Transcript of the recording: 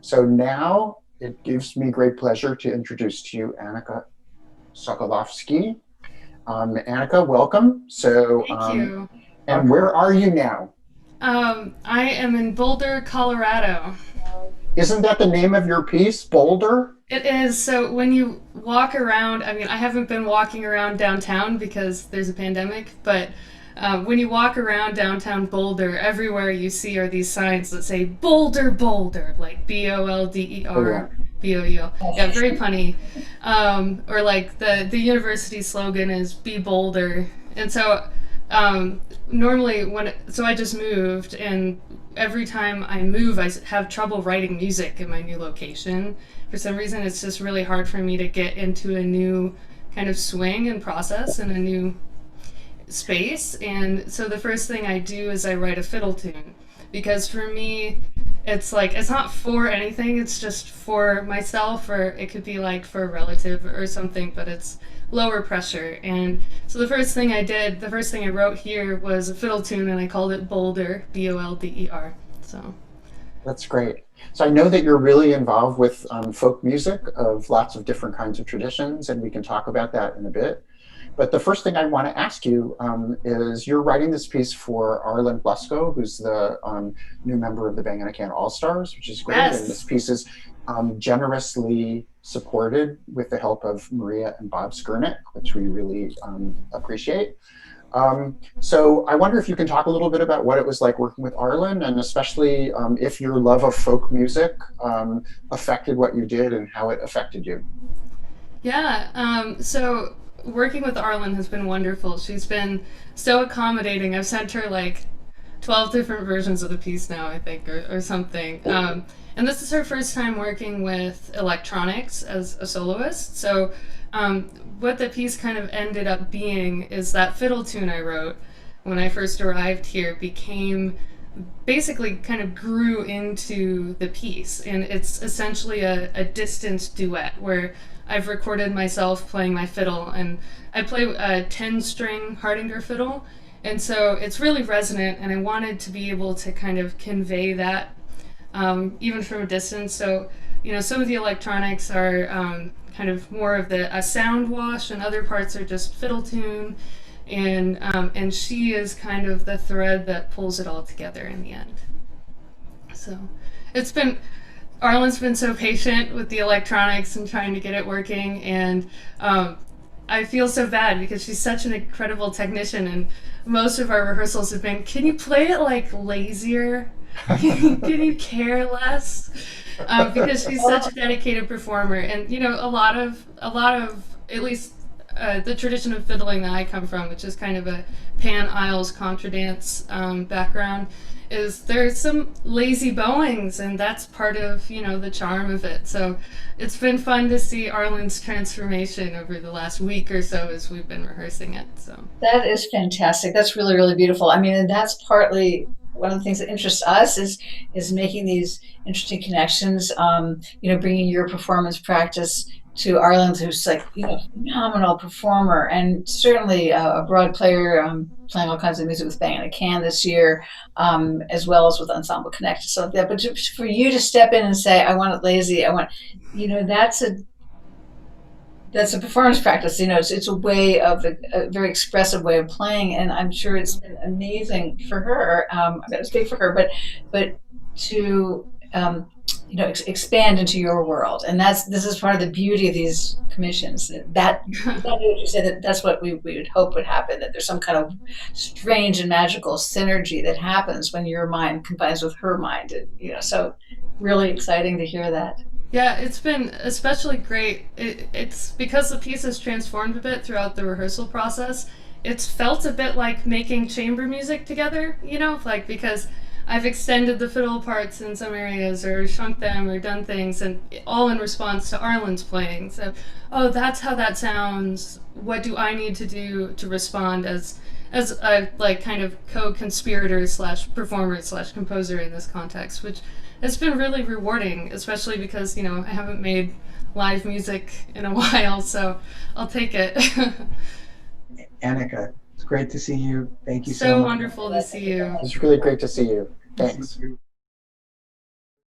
So now it gives me great pleasure to introduce to you Annika Sokolofsky. Annika, welcome. Thank you. And where are you now? I am in Boulder, Colorado. Isn't that the name of your piece, Boulder? It is so when you walk around, I mean, I haven't been walking around downtown because there's a pandemic, but when you walk around downtown Boulder, everywhere you see are these signs that say Boulder, Boulder, like Oh, yeah. BOUL. Yeah, very punny. Or like the university slogan is Be Bolder. And so um, normally so I just moved, and every time I move, I have trouble writing music in my new location. For some reason, it's just really hard for me to get into a new kind of swing and process in a new space. And so the first thing I do is I write a fiddle tune, because for me, it's like it's not for anything, it's just for myself, or it could be like for a relative or something, but it's lower pressure. And so the first thing I wrote here was a fiddle tune, and I called it Boulder, Bolder. So That's great. So I know that you're really involved with folk music of lots of different kinds of traditions, and we can talk about that in a bit. But the first thing I want to ask you is you're writing this piece for Arlen Hlusko, who's the new member of the Bang and All Stars, which is great. And this yes. piece is generously supported with the help of Maria and Bob Skurnick, which we really appreciate. So I wonder if you can talk a little bit about what it was like working with Arlen, and especially if your love of folk music affected what you did and how it affected you. Yeah. So working with Arlen has been wonderful. She's been so accommodating. I've sent her like 12 different versions of the piece now, I think, or something. And this is her first time working with electronics as a soloist. So, um, what the piece kind of ended up being is that fiddle tune I wrote when I first arrived here became basically kind of grew into the piece. And it's essentially a distance duet where I've recorded myself playing my fiddle, and I play a 10-string Hardinger fiddle. And so it's really resonant, and I wanted to be able to kind of convey that even from a distance. So, some of the electronics are kind of more of a sound wash, and other parts are just fiddle tune. And she is kind of the thread that pulls it all together in the end. So it's been Arlen's been so patient with the electronics and trying to get it working, and I feel so bad because she's such an incredible technician, and most of our rehearsals have been, can you play it like lazier? Can you care less? Because she's such a dedicated performer, and a lot of at least the tradition of fiddling that I come from, which is kind of a pan Isles contra dance background, is there's some lazy bowings, and that's part of the charm of it. So it's been fun to see Arlen's transformation over the last week or so as we've been rehearsing it. So That is fantastic. That's really, really beautiful. I mean, and that's partly one of the things that interests us is making these interesting connections. Bringing your performance practice to Arlen, who's like phenomenal performer and certainly a broad player, playing all kinds of music with Bang and a Can this year, as well as with Ensemble Connect and stuff like that. But for you to step in and say, "I want it lazy," that's a performance practice. It's a way of a very expressive way of playing, and I'm sure it's been amazing for her. I'm going to speak for her, but to expand into your world, and this is part of the beauty of these commissions. That exactly what you said. That's what we would hope would happen. That there's some kind of strange and magical synergy that happens when your mind combines with her mind. So really exciting to hear that. yeah, it's been especially great. It's because the piece has transformed a bit throughout the rehearsal process. It's felt a bit like making chamber music together, like because I've extended the fiddle parts in some areas or shrunk them or done things, and all in response to Arlen's playing. So, oh, that's how that sounds. What do I need to do to respond as a like kind of co-conspirator slash performer slash composer in this context, which has been really rewarding, especially because I haven't made live music in a while, so I'll take it. Annika, it's great to see you. Thank you so So much. wonderful to see you. It's really great to see you. Thanks.